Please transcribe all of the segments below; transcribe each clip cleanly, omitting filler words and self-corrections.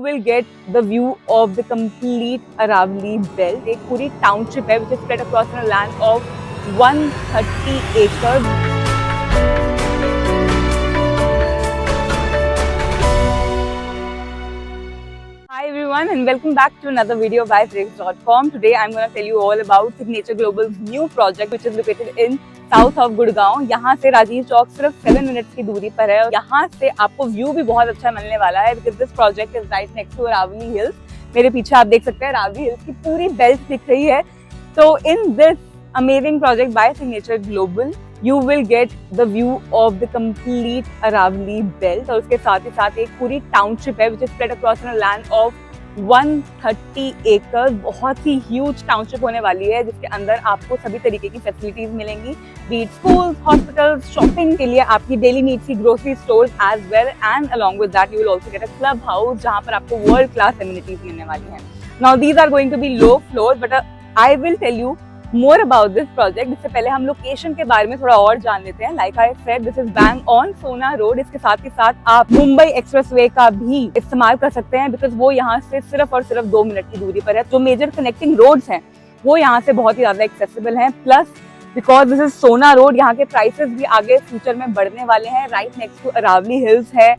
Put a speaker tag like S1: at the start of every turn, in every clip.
S1: will get the view of the complete Aravali belt. एक पूरी township है which is spread across a land of 130 acres. Hi everyone and welcome back to another video by Bricks.com. Today I'm going to tell you all about Signature Global's new project which is located in south of Gurgaon. यहाँ से राजीव चौक सिर्फ 7 minutes की दूरी पर है। यहाँ से आपको व्यू भी बहुत अच्छा मिलने वाला है because this project is right next to Aravalli hills. मेरे पीछे आप देख सकते हैं अरावली हिल्स की पूरी बेल्ट दिख रही है। तो in this amazing project by Signature Global you will get the view of the complete Aravalli belt और उसके साथ ही साथ एक पूरी टाउनशिप है which is spread across a land of 130 एकड़। बहुत ही ह्यूज टाउनशिप होने वाली है जिसके अंदर आपको सभी तरीके की फैसिलिटीज मिलेंगी, बीट स्कूल्स, हॉस्पिटल्स, शॉपिंग के लिए आपकी डेली नीड्स की grocery stores as well and along with that you will also get a club house जहां पर आपको वर्ल्ड क्लास एमिनिटीज मिलने वाली हैं। Now these are going to be low floor but I will tell you more about this project. इससे पहले हम location के बारे में थोड़ा और जान लेते हैं। Like I said this is bang on सोना रोड। इसके साथ ही साथ आप मुंबई एक्सप्रेसवे का भी इस्तेमाल कर सकते हैं बिकॉज वो यहाँ से सिर्फ और सिर्फ 2 मिनट की दूरी पर है। जो मेजर कनेक्टिंग रोड्स हैं वो यहाँ से बहुत ही ज्यादा एक्सेसिबल हैं। प्लस बिकॉज दिस इज सोना रोड, यहाँ के प्राइसेस भी आगे फ्यूचर में बढ़ने वाले हैं। Right next to Aravalli hills है।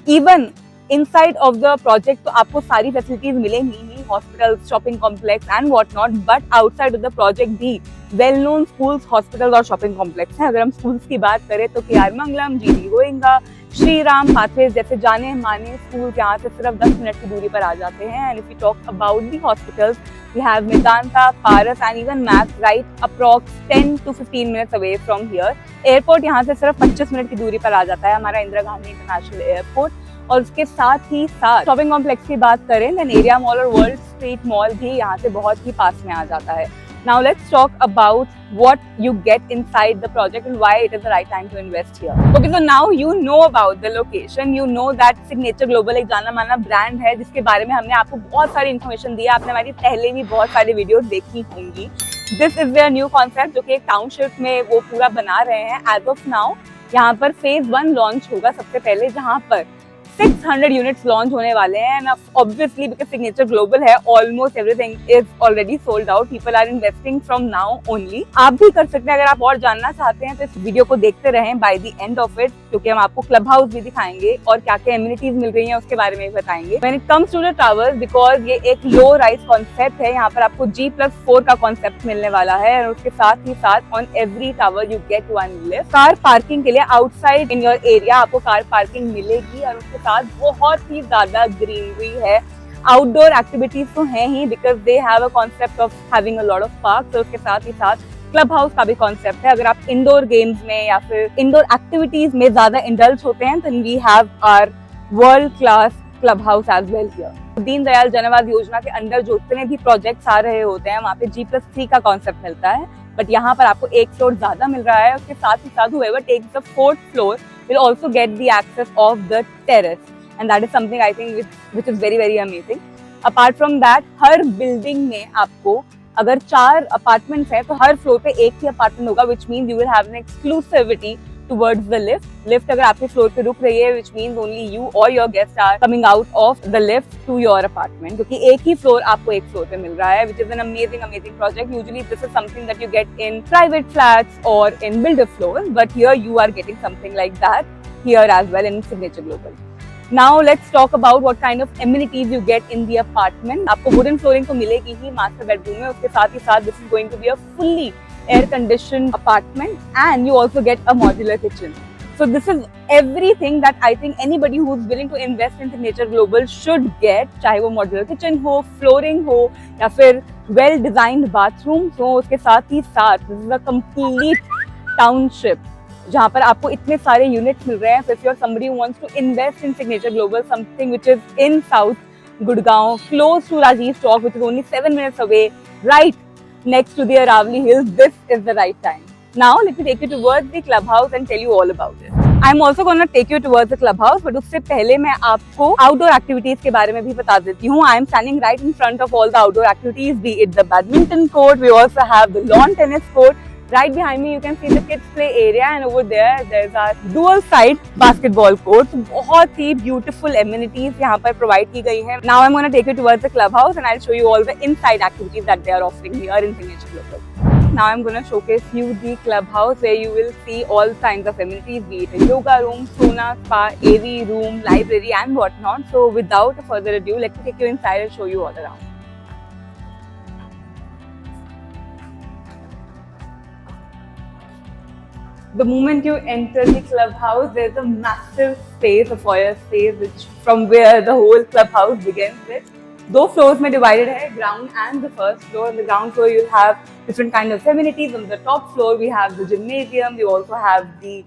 S1: Even inside of the project तो आपको सारी फैसिलिटीज मिलेंगी ही, hospitals, shopping complex and what not, but outside of the project भी वेल नोन स्कूल्स, हॉस्पिटल्स और शॉपिंग कॉम्प्लेक्स हैं। अगर हम स्कूल्स की बात करें तो K R Mangalam, GD Goenka, Shri Ram pathways जैसे जाने माने स्कूल यहाँ से सिर्फ 10 मिनट की दूरी पर आ जाते हैं। And if you talk about the hospitals we have Medanta, Paras and even Max right approx 10 to 15 minutes away from here. Airport यहाँ से सिर्फ 25 मिनट की दूरी पर आ जाता है, हमारा इंदिरा गांधी इंटरनेशनल एयरपोर्ट। और उसके साथ ही साथ शॉपिंग कॉम्प्लेक्स की बात करें देन एरिया मॉल और वर्ल्ड स्ट्रीट मॉल भी यहाँ से बहुत ही पास में आ जाता है। Now let's talk about what you get inside the project and why it is the right time to invest here. Okay, so now you know about the location. You know that Signature Global एक जाना माना brand है जिसके बारे में हमने आपको बहुत सारी इन्फॉर्मेशन दी है। आपने हमारी पहले भी बहुत सारी वीडियो देखी होंगी। This is their new concept जो कि एक टाउनशिप में वो पूरा बना रहे हैं। एज ऑफ नाउ यहाँ पर फेज 1 लॉन्च होगा सबसे पहले, जहाँ पर 600 यूनिट्स लॉन्च होने वाले हैं। And obviously because signature global है almost everything is already sold out. People are investing from now only. आप भी कर सकते हैं। अगर आप और जानना चाहते हैं तो इस वीडियो को देखते रहें by the end of it, क्योंकि हम आपको क्लब हाउस भी दिखाएंगे और क्या क्या एमिनिटीज मिल रही हैं उसके बारे में भी बताएंगे। When it comes to the towers, because ये एक लो राइज कॉन्सेप्ट है, यहाँ पर आपको G+4 का कॉन्सेप्ट मिलने वाला है। और उसके साथ ही साथ on every tower you get 1 lift. Car parking के लिए आउटसाइड इन योर एरिया आपको कार पार्किंग मिलेगी और उसके साथ बहुत ही ज्यादा ग्रीनरी है। आउटडोर एक्टिविटीज तो हैं ही because they have a concept of having a lot of park. तो उसके साथ ही साथ क्लब हाउस का भी कॉन्सेप्ट है। अगर आप इंडोर गेम्स में या फिर इंडोर एक्टिविटीज में ज्यादा इंडल्ज होते हैं then we have our world class club house as well here. Deendayal Jan Awas योजना के अंडर जो इतने भी प्रोजेक्ट्स आ रहे होते हैं वहाँ पे G+3 का कॉन्सेप्ट मिलता है, बट यहाँ पर आपको एक फ्लोर ज्यादा मिल रहा है। उसके साथ ही साथ whoever takes the 4th floor will also get the access of the terrace and that is something I think which is very very amazing. Apart from that, her building में आपको अगर 4 अपार्टमेंट्स हैं तो हर फ्लोर पे एक ही apartment होगा, which means you will have an exclusivity towards the lift. Lift अगर आपके फ्लोर पे रुक रही है which means only you or your guests are coming out of the lift to your apartment, क्योंकि एक ही फ्लोर आपको एक फ्लोर पे मिल रहा है, which is an amazing project. Usually this is something that you get in private flats or in builder floors, but here you are getting something like that here as well in Signature Global. Now let's talk about what kind of amenities you get in the apartment. आपको wooden flooring तो मिलेगी ही master bedroom में। उसके साथ ही साथ this is going to be a fully air conditioned apartment and you also get a modular kitchen. So this is everything that I think anybody who's willing to invest in Signature Global should get, चाहे वो modular kitchen हो, flooring हो या फिर well designed bathrooms हो। उसके साथ ही साथ this is a complete township जहाँ पर आपको इतने सारे यूनिट्स मिल रहे हैं। If you're somebody who wants to invest in Signature Global, something which is in South Gurgaon, close to Rajiv Chowk, which is only 7 minutes away, right next to the Aravali Hills, this is the right time. Now let me take you towards the clubhouse and tell you all about it. I'm also going to take you towards the clubhouse, but उससे पहले मैं आपको outdoor activities के बारे में भी बता देती हूँ। I am standing right in front of all the outdoor activities, be it the badminton court, we also have the lawn tennis court, Right behind me, you can see the kids play area, and over there's our dual side basketball court. बहुत ही beautiful amenities यहाँ पर provide की गई हैं. Now I'm going to take you towards the clubhouse, and I'll show you all the inside activities that they are offering here in Signature Global. Now I'm going to showcase you the clubhouse, where you will see all kinds of amenities, be it a yoga room, sauna, spa, AV room, library, and whatnot. So without further ado, let me take you inside and show you all around. The moment you enter the clubhouse, there's a massive space, a foyer space, which from where the whole clubhouse begins with. Two floors में divided है, ground and the first floor. On the ground floor, you'll have different kind of amenities. On the top floor, we have the gymnasium. We also have the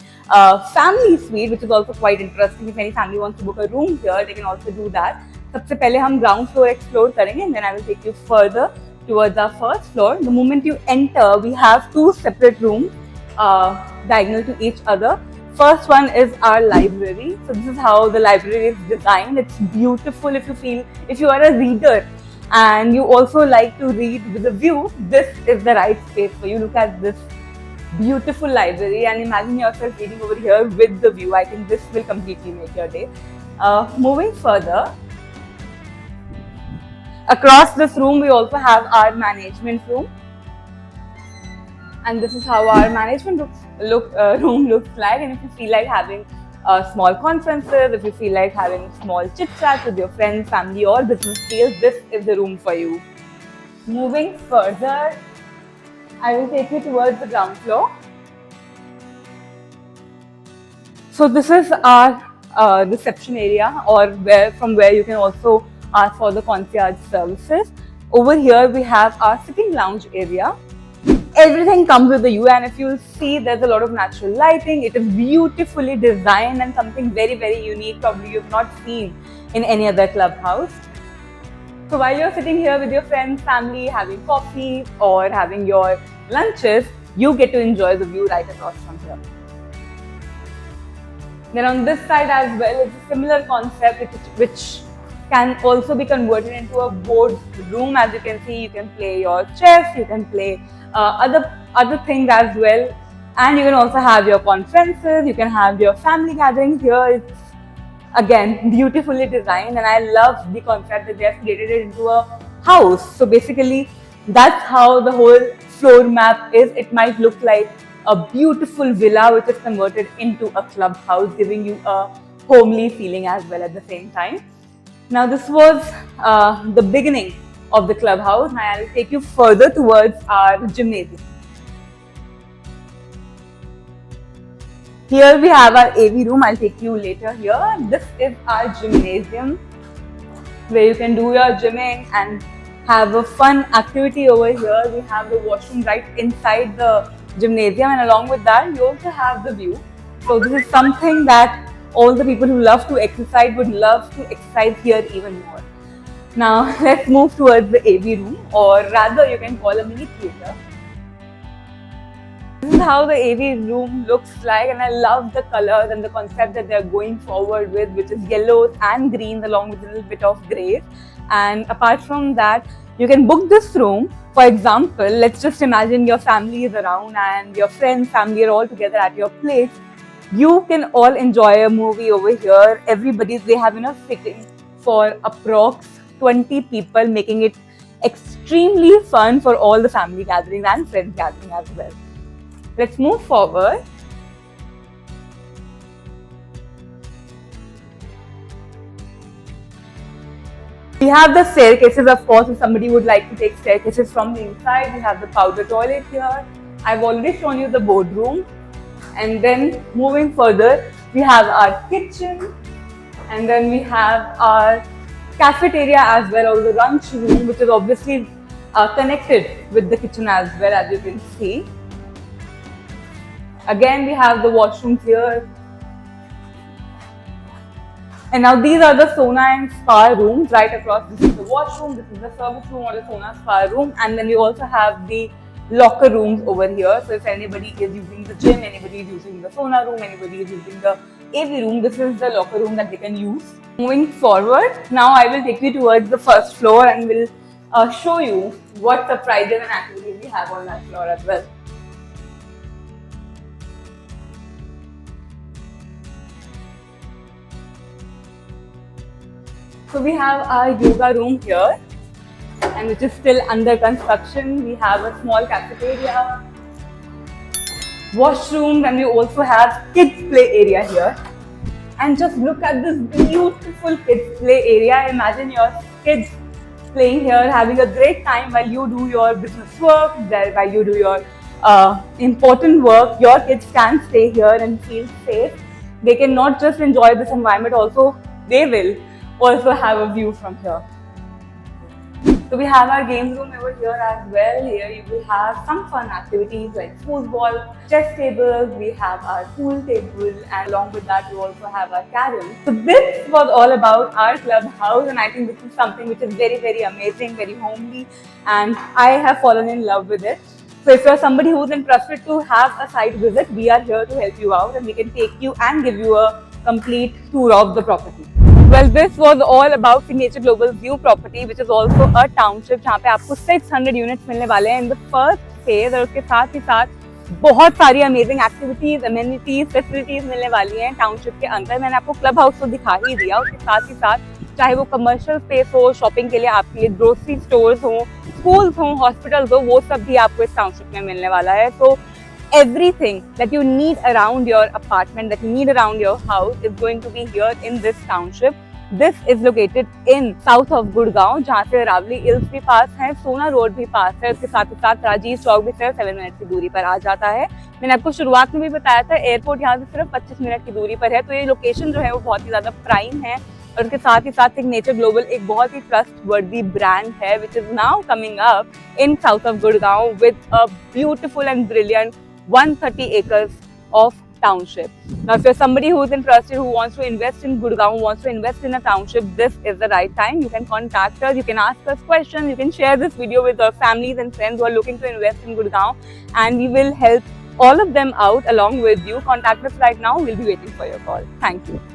S1: family suite, which is also quite interesting. If any family wants to book a room here, they can also do that. सबसे पहले हम ground floor explore करेंगे, and then I will take you further towards our first floor. The moment you enter, we have two separate rooms. Diagonal to each other. First one is our library. So this is how the library is designed. It's beautiful. If you are a reader and you also like to read with a view, this is the right space for you. Look at this beautiful library and imagine yourself reading over here with the view. I think this will completely make your day. Moving further, across this room we also have our management room. And this is how our management room looks like. And if you feel like having small conferences, if you feel like having small chit chats with your friends, family, or business deals, this is the room for you. Moving further, I will take you towards the ground floor. So this is our reception area, or from where you can also ask for the concierge services. Over here we have our sitting lounge area. Everything comes with the view, and if you'll see, there's a lot of natural lighting. It is beautifully designed and something very, very unique, probably you've not seen in any other clubhouse. So while you're sitting here with your friends, family, having coffee or having your lunches, you get to enjoy the view right across from here. Then on this side as well, it's a similar concept which can also be converted into a board room. As you can see, you can play your chess, you can play other things as well, and you can also have your conferences, you can have your family gatherings here. It's again beautifully designed, and I love the concept that they have created it into a house. So basically that's how the whole floor map is. It might look like a beautiful villa which is converted into a clubhouse, giving you a homely feeling as well at the same time. Now this was the beginning of the clubhouse. Now I will take you further towards our gymnasium. Here we have our AV room. I'll take you later here. This is our gymnasium, where you can do your gymming and have a fun activity over here. We have the washroom right inside the gymnasium, and along with that, you also have the view. So this is something that all the people who love to exercise would love to exercise here even more. Now let's move towards the AV room, or rather you can call a mini theatre. This is how the AV room looks like, and I love the colors and the concept that they are going forward with, which is yellows and greens along with a little bit of grey. And apart from that, you can book this room. For example, let's just imagine your family is around and your friends, family are all together at your place. You can all enjoy a movie over here. They have enough sitting for approx 20 people, making it extremely fun for all the family gatherings and friends gathering as well. Let's move forward. We have the staircases, of course. If somebody would like to take staircases from the inside, we have the powder toilet here. I've already shown you the boardroom. And then moving further, we have our kitchen, and then we have our cafeteria as well, or the lunch room, which is obviously connected with the kitchen as well, as you can see. Again, we have the washrooms here. And now these are the sauna and spa rooms right across. This is the washroom, this is the service room or the sauna spa room, and then we also have the locker rooms over here. So if anybody is using the gym, anybody is using the sauna room, anybody is using the AV room, this is the locker room that they can use. Moving forward, now I will take you towards the first floor and will show you what surprises and activities we have on that floor as well. So we have our yoga room here, and which is still under construction. We have a small cafeteria, washroom, and we also have kids play area here. And just look at this beautiful kids play area. Imagine your kids playing here, having a great time while you do your business work, while you do your important work. Your kids can stay here and feel safe. They can not just enjoy this environment, also they will also have a view from here. So we have our games room over here as well. Here you will have some fun activities like foosball, chess tables, we have our pool table, and along with that we also have our carrom. So this was all about our clubhouse, and I think this is something which is very amazing, very homely, and I have fallen in love with it. So if you're somebody who's interested to have a site visit, we are here to help you out, and we can take you and give you a complete tour of the property. Well, this was all about Signature Global View property, which is also a township जहाँ पे आपको 600 units मिलने वाले हैं in the first phase, और उसके साथ ही साथ बहुत सारी अमेजिंग एक्टिविटीज, अमेनिटीज, फैसिलिटीज मिलने वाली हैं टाउनशिप के अंदर. मैंने आपको क्लब हाउस तो दिखा ही दिया, उसके साथ ही साथ चाहे वो कमर्शियल स्पेस हो, शॉपिंग के लिए आपके लिए ग्रोसरी स्टोर्स हो, स्कूल्स हो, हॉस्पिटल्स हो, वो सब भी आपको इस टाउनशिप में मिलने वाला है. तो everything that you need around your apartment, that you need around your house is going to be here in this township. This is located in south of Gurgaon, जहाँ से रावली हिल्स भी पास है, सोना रोड भी पास है, उसके साथ ही साथ राजीव चौक भी सिर्फ 7 मिनट की दूरी पर आ जाता है. मैंने आपको शुरुआत में भी बताया था एयरपोर्ट यहाँ से सिर्फ 25 मिनट की दूरी पर है. तो ये लोकेशन जो है वो बहुत ही ज्यादा प्राइम है, और उसके साथ ही साथ सिग्नेचर ग्लोबल एक बहुत ही ट्रस्टवर्दी ब्रांड है, which is now coming up in south of Gurgaon with a beautiful and brilliant 130 acres of township. Now, if you're somebody who is interested, who wants to invest in Gurgaon, who wants to invest in a township, this is the right time. You can contact us, you can ask us questions, you can share this video with your families and friends who are looking to invest in Gurgaon, and we will help all of them out along with you. Contact us right now. We'll be waiting for your call. Thank you.